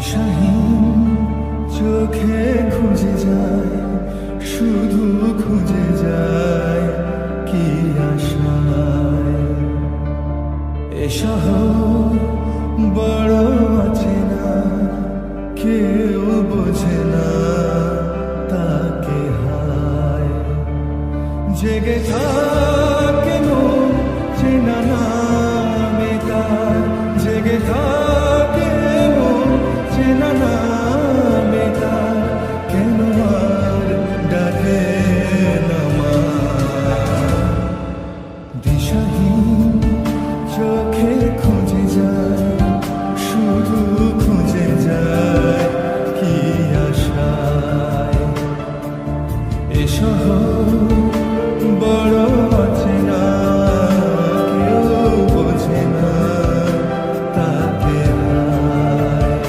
দিশাহীন চোখে খুঁজে যায়, শুধু খুঁজে যায় কি আশায়। এ শহর বড় অচেনা, কেউ বোঝে না তাকে হায়। জেগে থাকে মন চেনা নামে তার, জেগে থাকে মন চেনা নামে তার, কেন আর ডাকে না মা। দিশাহীন চোখে খুঁজে যায়, শুধু খুঁজে যায় কি আশায়। এ শহর বড় অচেনা, কেউ বোঝে না তাকে হায়।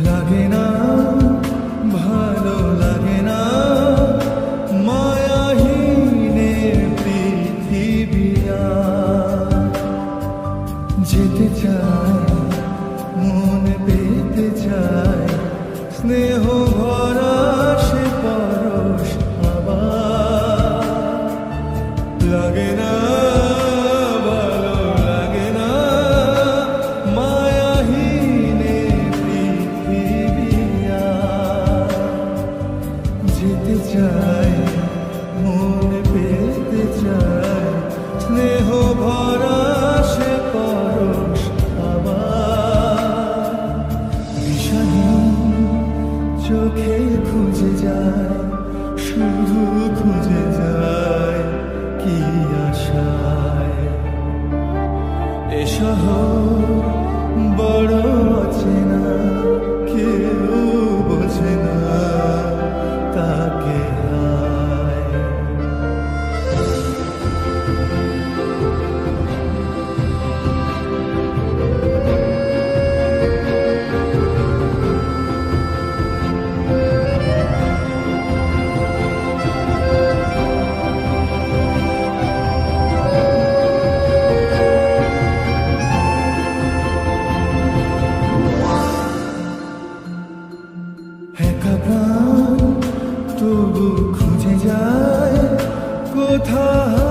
লাগে না ভালো লাগে না মায়াহীনের পৃথিবী আর। যেতে চায় মন পেতে চায়, স্নেহ ভরা সে পরশ আবার। লাগে না ভালো লাগে না মায়াহীনের পৃথিবী আর। যেতে চায় মন পেতে চায়, স্নেহ ভরা সে পরশ আবার। দিশাহীন চোখে খুঁজে যায়, শুধু খুঁজে যায় কি আশায়। এ শহর বড় অচেনা, কেউ বোঝে না তাকে হায়। একা প্রাণ তবু খুঁজে যায় কোথায়